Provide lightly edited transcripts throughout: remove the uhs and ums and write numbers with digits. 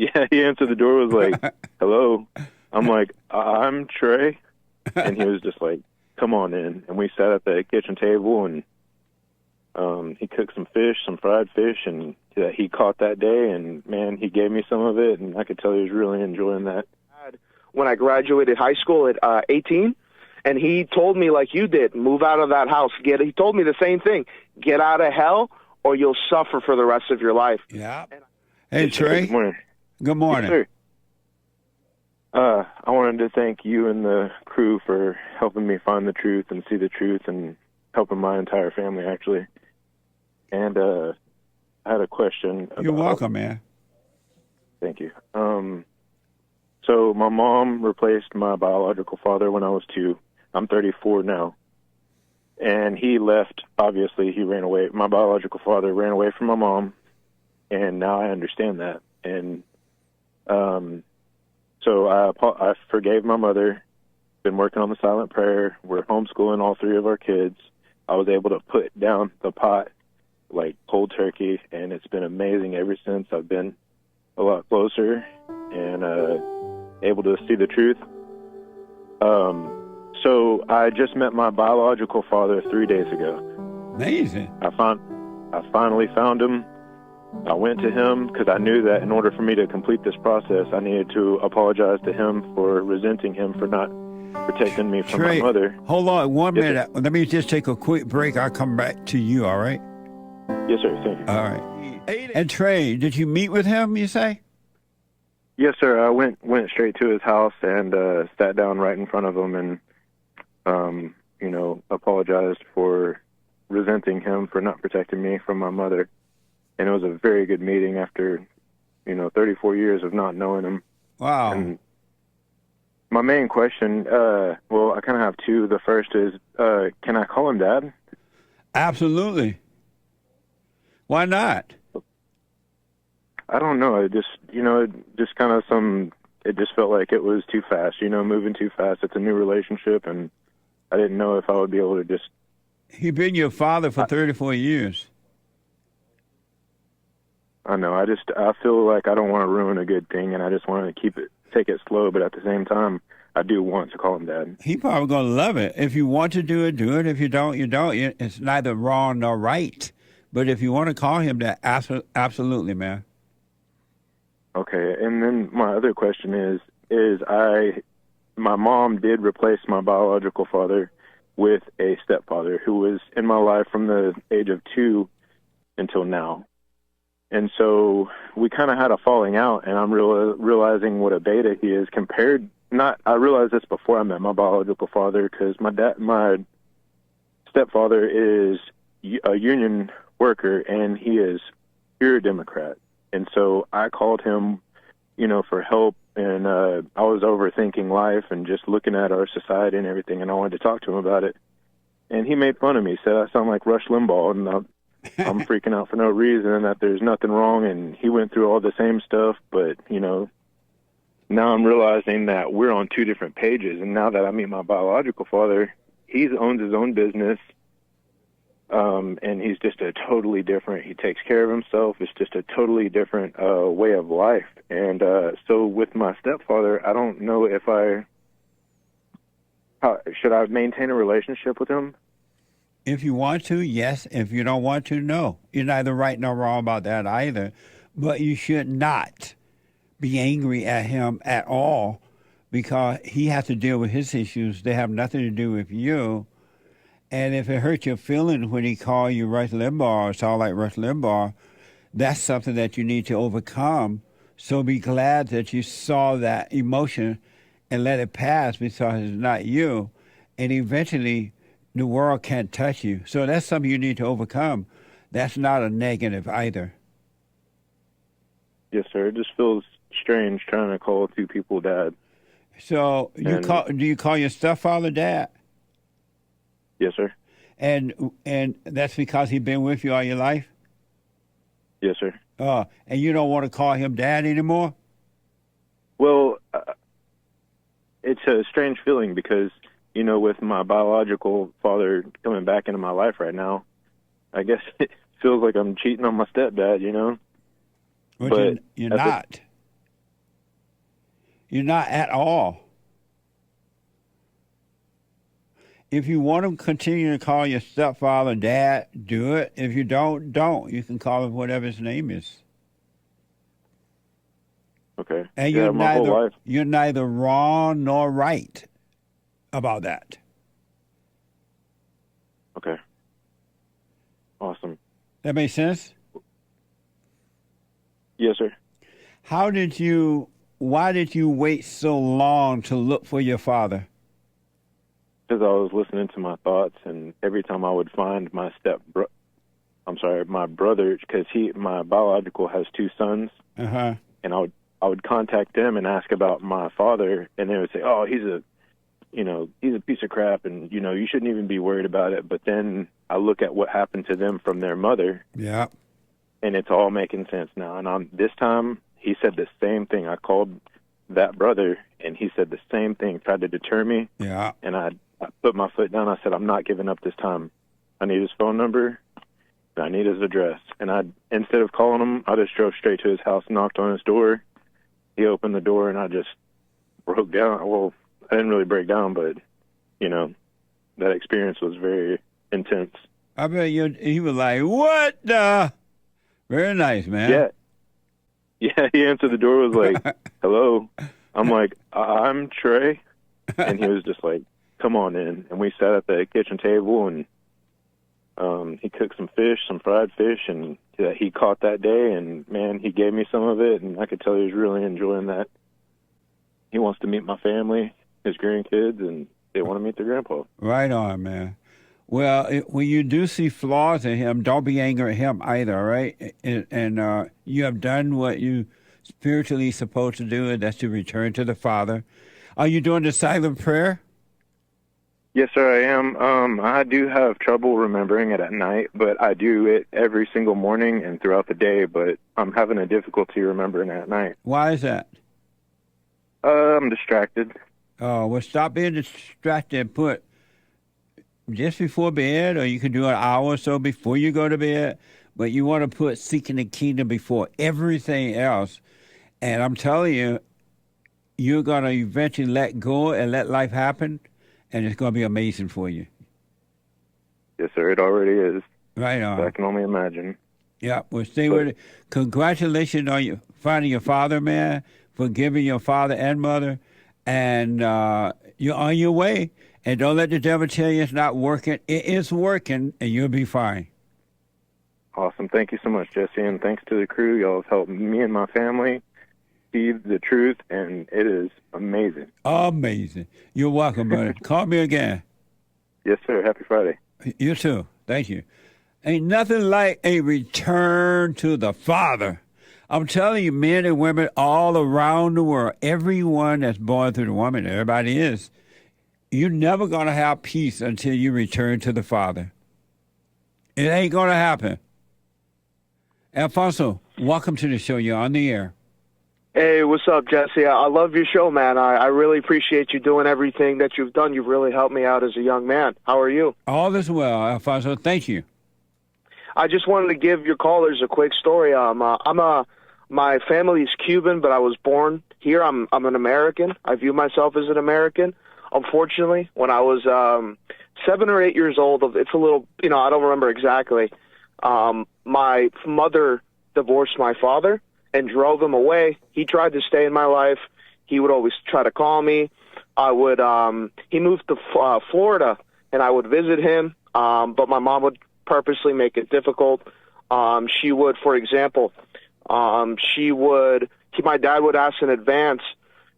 Yeah, he answered the door, was like, hello. I'm like, I'm Trey. And he was just like, come on in. And we sat at the kitchen table, and he cooked some fish, some fried fish, and that he caught that day. And, man, he gave me some of it, and I could tell he was really enjoying that. When I graduated high school at 18, and he told me, like you did, move out of that house. He told me the same thing. Get out of hell, or you'll suffer for the rest of your life. Yeah. Hey, Trey. Good morning. Good morning. Yes, sir. I wanted to thank you and the crew for helping me find the truth and see the truth, and helping my entire family, actually. And I had a question. You're welcome, man. Thank you. So my mom replaced my biological father when I was 2. I'm 34 now. And he left, obviously, he ran away. My biological father ran away from my mom, and now I understand that. And so I forgave my mother, been working on the silent prayer. We're homeschooling all 3 of our kids. I was able to put down the pot like cold turkey, and it's been amazing ever since. I've been a lot closer and able to see the truth. So I just met my biological father 3 days ago. Amazing. I finally found him. I went to him because I knew that in order for me to complete this process, I needed to apologize to him for resenting him for not protecting me from Trey, my mother. Hold on 1 Yes, minute. Let me just take a quick break. I'll come back to you, all right? Yes, sir. Thank you. All right. And Trey, did you meet with him, you say? Yes, sir. I went straight to his house and sat down right in front of him and, apologized for resenting him for not protecting me from my mother. And it was a very good meeting after, 34 years of not knowing him. Wow. And my main question, I kind of have 2. The first is, can I call him Dad? Absolutely. Why not? I don't know. It just, it just felt like it was too fast, moving too fast. It's a new relationship, and I didn't know if I would be able to just... He's been your father for 34 years. I know. I feel like I don't want to ruin a good thing, and I just want to take it slow, but at the same time, I do want to call him Dad. He probably going to love it. If you want to do it, do it. If you don't, you don't. It's neither wrong nor right. But if you want to call him Dad, absolutely, man. Okay, and then my other question is my mom did replace my biological father with a stepfather who was in my life from the age of 2 until now. And so we kind of had a falling out, and I'm realizing what a beta he is compared. I realized this before I met my biological father, because my stepfather is a union worker, and he is pure Democrat. And so I called him, for help, and I was overthinking life and just looking at our society and everything, and I wanted to talk to him about it. And he made fun of me, said I sound like Rush Limbaugh, and I'm freaking out for no reason, and that there's nothing wrong, and he went through all the same stuff, but, now I'm realizing that we're on 2 different pages, and now that I meet my biological father, he owns his own business, and he's just a totally different, he takes care of himself, it's just a totally different way of life, and so with my stepfather, I don't know if should I maintain a relationship with him? If you want to, yes. If you don't want to, no. You're neither right nor wrong about that either. But you should not be angry at him at all, because he has to deal with his issues. They have nothing to do with you. And if it hurt your feelings when he called you Rush Limbaugh or sound like Rush Limbaugh, that's something that you need to overcome. So be glad that you saw that emotion and let it pass, because it's not you. And eventually the world can't touch you. So that's something you need to overcome. That's not a negative either. Yes, sir. It just feels strange trying to call 2 people Dad. So do you call your stepfather Dad? Yes, sir. And that's because he's been with you all your life? Yes, sir. And you don't want to call him Dad anymore? Well, it's a strange feeling because, with my biological father coming back into my life right now, I guess it feels like I'm cheating on my stepdad, But you're not. You're not at all. If you want to continue to call your stepfather dad, do it. If you don't. You can call him whatever his name is. Okay. And yeah, my whole life. you're neither wrong nor right about that. Okay. Awesome. That makes sense? Yes, sir. Why did you wait so long to look for your father? Because I was listening to my thoughts, and every time I would find my my brother, because my biological has 2 sons, Uh-huh. and I would contact them and ask about my father, and they would say, "Oh, he's a piece of crap, and you shouldn't even be worried about it." But then I look at what happened to them from their mother, Yeah. and it's all making sense now. And this time, he said the same thing. I called that brother, and he said the same thing, tried to deter me. Yeah. And I put my foot down. I said, I'm not giving up this time. I need his phone number, and I need his address. And instead of calling him, I just drove straight to his house, knocked on his door. He opened the door, and I just broke down. Well, I didn't really break down, but, that experience was very intense. I bet he was like, what the? Very nice, man. Yeah. Yeah, he answered the door, was like, hello. I'm like, I'm Trey. And he was just like, come on in. And we sat at the kitchen table, and he cooked some fried fish, and that he caught that day. And, man, he gave me some of it, and I could tell he was really enjoying that. He wants to meet my family, his grandkids, and they want to meet their grandpa. Right on, man. Well, when you do see flaws in him, don't be angry at him either, all right? And you have done what you spiritually supposed to do, and that's to return to the Father. Are you doing the silent prayer? Yes, sir, I am. I do have trouble remembering it at night, but I do it every single morning and throughout the day, but I'm having a difficulty remembering it at night. Why is that? I'm distracted. Oh, well, stop being distracted. Put just before bed, or you can do an hour or so before you go to bed, but you want to put seeking the kingdom before everything else. And I'm telling you, you're going to eventually let go and let life happen, and it's going to be amazing for you. Yes, sir, it already is. Right on. I can only imagine. Yeah, well, stay with it. Congratulations on finding your father, man, forgiving your father and mother, and you're on your way. And don't let the devil tell you it's not working. It is working, and you'll be fine. Awesome. Thank you so much, Jesse, and thanks to the crew. Y'all have helped me and my family see the truth, and it is amazing. Amazing. You're welcome, brother. Call me again. Yes, sir. Happy Friday. You too. Thank you. Ain't nothing like a return to the Father. I'm telling you, men and women all around the world, everyone that's born through the woman, everybody is, you're never going to have peace until you return to the Father. It ain't going to happen. Alphonso, welcome to the show. You're on the air. Hey, what's up, Jesse? I love your show, man. I really appreciate you doing everything that you've done. You've really helped me out as a young man. How are you? All is well, Alphonso. Thank you. I just wanted to give your callers a quick story. My family's Cuban, but I was born here. I'm an American. I view myself as an American. Unfortunately, when I was 7 or 8 years old, it's a little, I don't remember exactly. My mother divorced my father and drove him away. He tried to stay in my life. He would always try to call me. He moved to Florida, and I would visit him, but my mom would purposely make it difficult. She would, for example, my dad would ask in advance,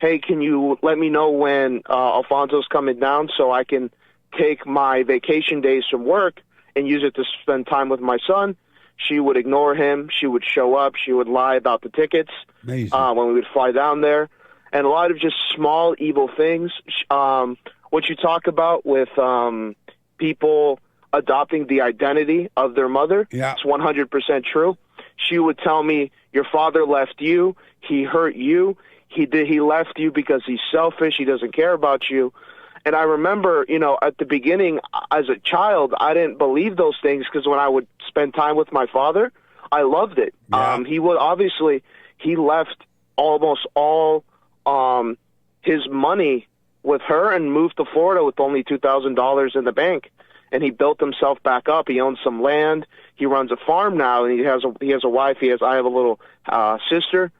hey, can you let me know when Alphonso's coming down so I can take my vacation days from work and use it to spend time with my son? She would ignore him. She would show up. She would lie about the tickets when we would fly down there. And a lot of just small evil things. What you talk about with people adopting the identity of their mother, it's 100% true. She would tell me, your father left you. He hurt you. He left you because he's selfish. He doesn't care about you. And I remember, at the beginning, as a child, I didn't believe those things because when I would spend time with my father, I loved it. Yeah. He left almost all his money with her and moved to Florida with only $2,000 in the bank. And he built himself back up. He owns some land. He runs a farm now, and he has a wife. I have a little sister.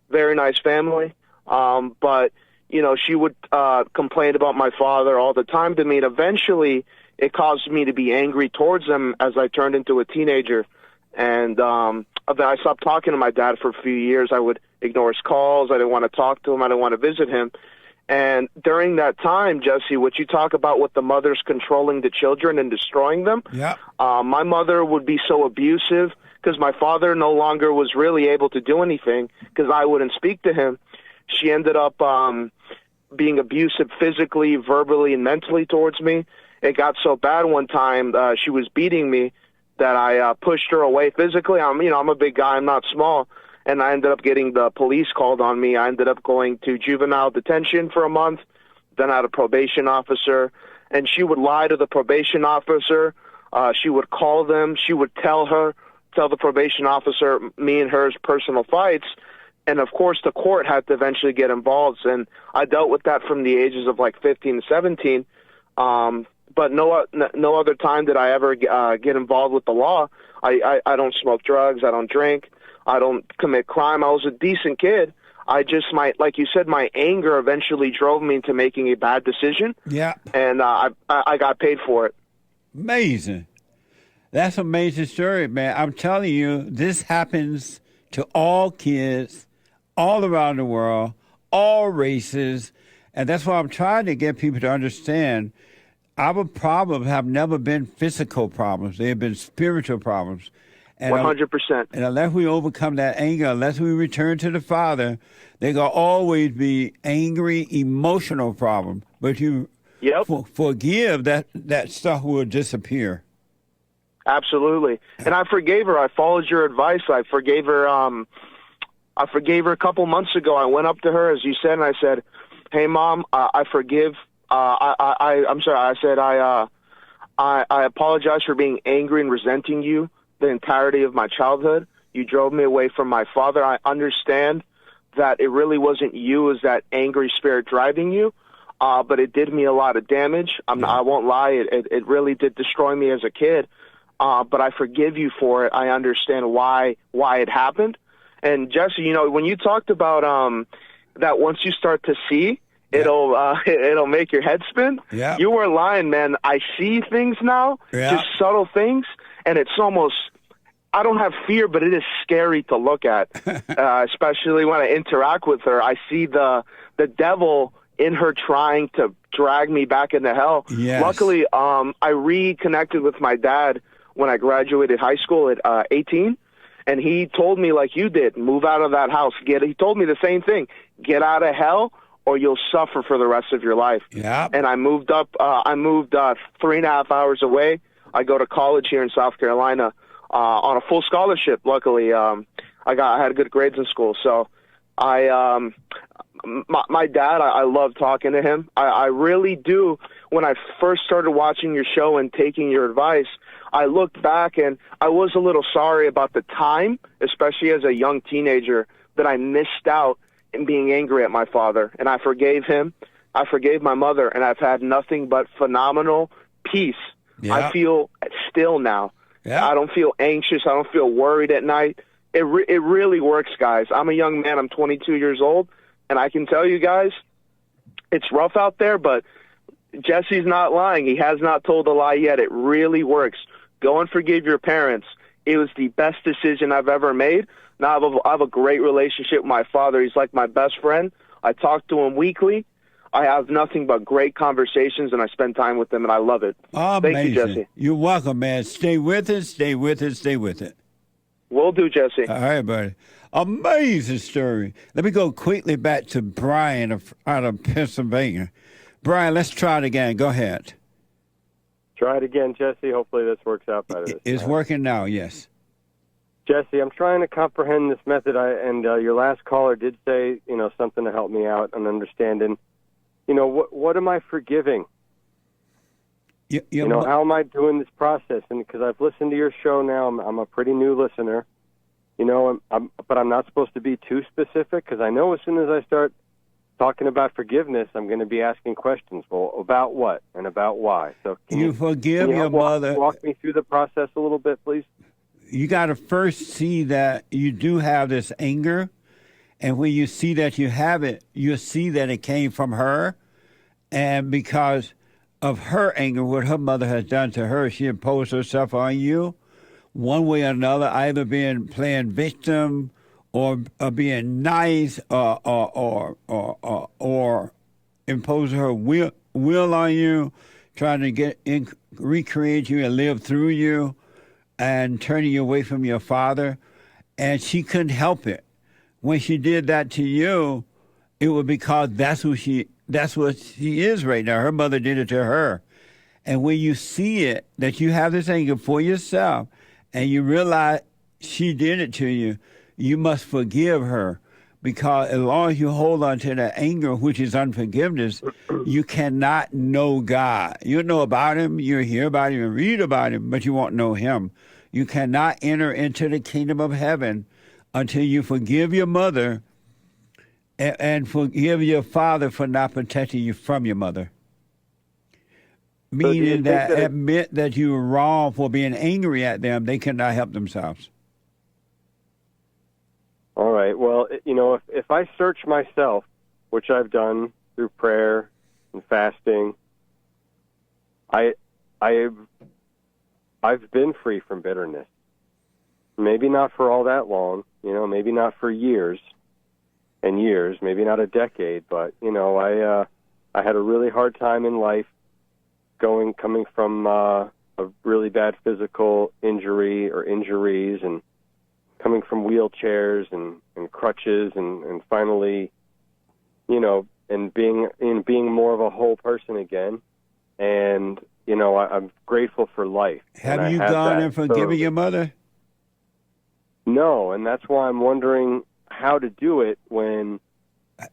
Very nice family. But she would complain about my father all the time to me, and eventually it caused me to be angry towards him as I turned into a teenager. And I stopped talking to my dad for a few years. I would ignore his calls. I didn't want to talk to him. I didn't want to visit him. And during that time, Jesse, what you talk about with the mothers controlling the children and destroying them, my mother would be so abusive because my father no longer was really able to do anything because I wouldn't speak to him. She ended up being abusive physically, verbally, and mentally towards me. It got so bad one time she was beating me that I pushed her away physically. I'm a big guy. I'm not small. And I ended up getting the police called on me. I ended up going to juvenile detention for a month. Then I had a probation officer. And she would lie to the probation officer. She would call them. She would tell the probation officer me and her's personal fights. And, of course, the court had to eventually get involved. And I dealt with that from the ages of, 15 to 17. But no other time did I ever get involved with the law. I don't smoke drugs. I don't drink. I don't commit crime. I was a decent kid. I just like you said, my anger eventually drove me into making a bad decision. Yeah. And I got paid for it. Amazing. That's an amazing story, man. I'm telling you, this happens to all kids all around the world, all races. And that's why I'm trying to get people to understand our problems have never been physical problems. They have been spiritual problems. And 100%. And unless we overcome that anger, unless we return to the Father, they're going to always be angry, emotional problem. But you forgive, that stuff will disappear. Absolutely. And I forgave her. I followed your advice. I forgave her. I forgave her a couple months ago. I went up to her, as you said, and I said, "Hey, Mom, I forgive. I'm sorry." I said, I apologize for being angry and resenting you the entirety of my childhood. You drove me away from my father. I understand that it really wasn't you as that angry spirit driving you, but it did me a lot of damage. I won't lie. It really did destroy me as a kid, but I forgive you for it. I understand why it happened. And Jesse, when you talked about that once you start to see, it'll make your head spin. Yeah. You weren't lying, man. I see things now, just subtle things, and it's almost, I don't have fear, but it is scary to look at, especially when I interact with her. I see the devil in her trying to drag me back into hell. Yes. Luckily, I reconnected with my dad when I graduated high school at 18, and he told me, like you did, move out of that house. He told me the same thing. Get out of hell, or you'll suffer for the rest of your life. Yeah. And I moved 3.5 hours away. I go to college here in South Carolina on a full scholarship. Luckily, I had good grades in school. So my dad, I love talking to him. I really do. When I first started watching your show and taking your advice, I looked back and I was a little sorry about the time, especially as a young teenager, that I missed out in being angry at my father. And I forgave him. I forgave my mother, and I've had nothing but phenomenal peace. Yeah. I feel still now. Yeah. I don't feel anxious. I don't feel worried at night. It really works, guys. I'm a young man. I'm 22 years old, and I can tell you guys, it's rough out there, but Jesse's not lying. He has not told a lie yet. It really works. Go and forgive your parents. It was the best decision I've ever made. Now I have a great relationship with my father. He's like my best friend. I talk to him weekly. I have nothing but great conversations, and I spend time with them, and I love it. Amazing. Thank you, Jesse. You're welcome, man. Stay with it, stay with it, stay with it. Will do, Jesse. All right, buddy. Amazing story. Let me go quickly back to Brian out of Pennsylvania. Brian, let's try it again. Go ahead. Try it again, Jesse. Hopefully this works out better. It's working now, yes. Jesse, I'm trying to comprehend this method, and your last caller did say, something to help me out and understanding. What am I forgiving? How am I doing this process? And because I've listened to your show now, I'm a pretty new listener, but I'm not supposed to be too specific because I know as soon as I start talking about forgiveness, I'm going to be asking questions. Well, about what and about why? So can You forgive your mother. Walk me through the process a little bit, please. You got to first see that you do have this anger. And when you see that you have it, you see that it came from her. And because of her anger, what her mother has done to her, she imposed herself on you one way or another, either playing victim or being nice or imposing her will on you, trying to recreate you and live through you and turning you away from your father. And she couldn't help it. When she did that to you, it was because that's what she is right now. Her mother did it to her. And when you see it, that you have this anger for yourself, and you realize she did it to you, you must forgive her. Because as long as you hold on to that anger, which is unforgiveness, you cannot know God. You know about him, you hear about him and read about him, but you won't know him. You cannot enter into the kingdom of heaven until you forgive your mother and forgive your father for not protecting you from your mother. Meaning that admit that you were wrong for being angry at them. They cannot help themselves. All right. Well, if I search myself, which I've done through prayer and fasting, I've been free from bitterness. Maybe not for all that long, maybe not for years and years, maybe not a decade, but I had a really hard time in life coming from a really bad physical injury or injuries, and coming from wheelchairs and crutches, and finally, and being more of a whole person again. And I'm grateful for life. Have you gone and forgiven your mother? No, and that's why I'm wondering how to do it when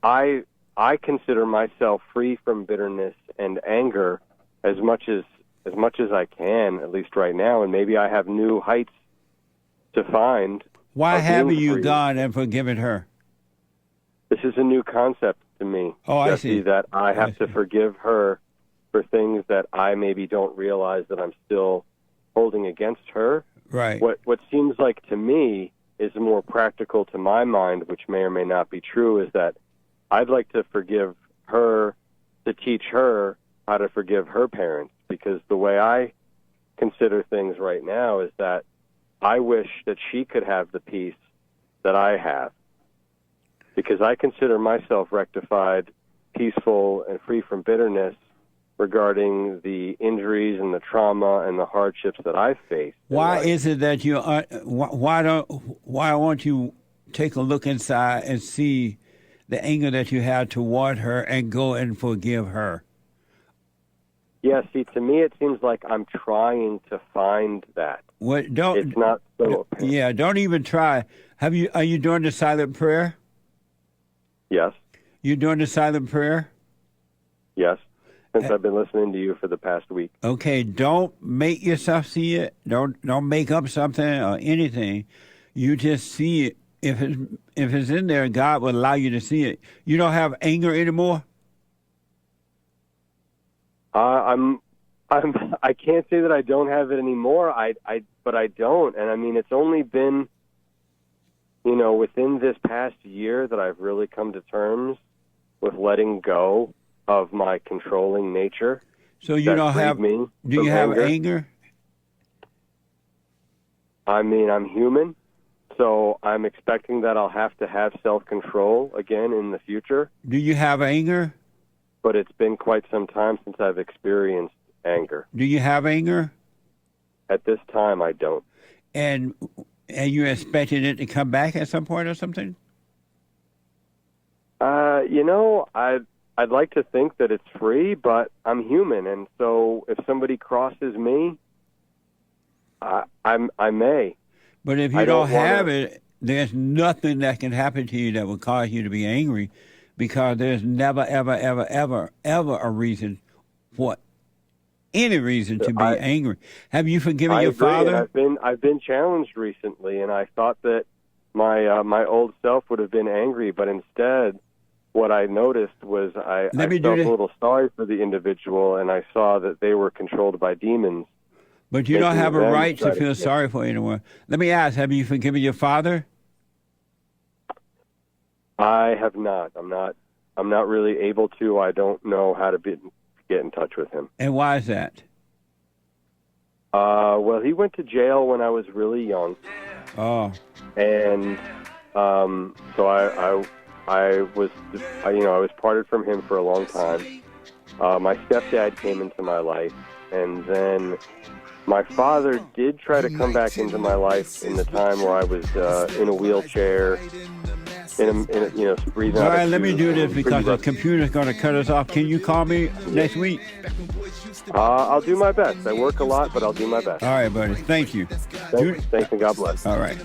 I consider myself free from bitterness and anger as much as I can, at least right now, and maybe I have new heights to find. Why haven't you gone and forgiven her? This is a new concept to me. Oh, I Jesse, see. That I have to forgive her for things that I maybe don't realize that I'm still holding against her. Right. What seems like to me is more practical to my mind, which may or may not be true, is that I'd like to forgive her to teach her how to forgive her parents, because the way I consider things right now is that I wish that she could have the peace that I have, because I consider myself rectified, peaceful, and free from bitterness regarding the injuries and the trauma and the hardships that I've faced. Why is it that you why won't you take a look inside and see the anger that you have toward her and go and forgive her? Yeah, see, to me it seems like I'm trying to find that. It's not so apparent. Yeah, don't even try. Are you doing the silent prayer? Yes. You doing the silent prayer? Yes. Since I've been listening to you for the past week. Okay, don't make yourself see it. Don't make up something or anything. You just see it. If it's in there, God will allow you to see it. You don't have anger anymore? I can't say that I don't have it anymore. But I don't. And I mean, it's only been, within this past year that I've really come to terms with letting go of my controlling nature. So you don't have, do you have anger? I mean, I'm human, so I'm expecting that I'll have to have self-control again in the future. Do you have anger? But it's been quite some time since I've experienced anger. Do you have anger? At this time, I don't. And you expecting it to come back at some point or something? I'd like to think that it's free, but I'm human, and so if somebody crosses me, I may. But if you don't have it, there's nothing that can happen to you that will cause you to be angry, because there's never, ever, ever, ever, ever a reason for any reason to be angry. Have you forgiven your father? And I've been challenged recently, and I thought that my old self would have been angry, but instead what I noticed was I felt a little sorry for the individual, and I saw that they were controlled by demons. But you don't have a right to feel sorry for anyone. Let me ask, have you forgiven your father? I have not. I'm not really able to. I don't know how to get in touch with him. And why is that? Well, he went to jail when I was really young. Oh. And so I was parted from him for a long time. My stepdad came into my life, and then my father did try to come back into my life in the time where I was in a wheelchair, breathing out. All right, let me do this because the computer's going to cut us off. Can you call me next week? I'll do my best. I work a lot, but I'll do my best. All right, buddy. Thank you. Thanks, and God bless. All right.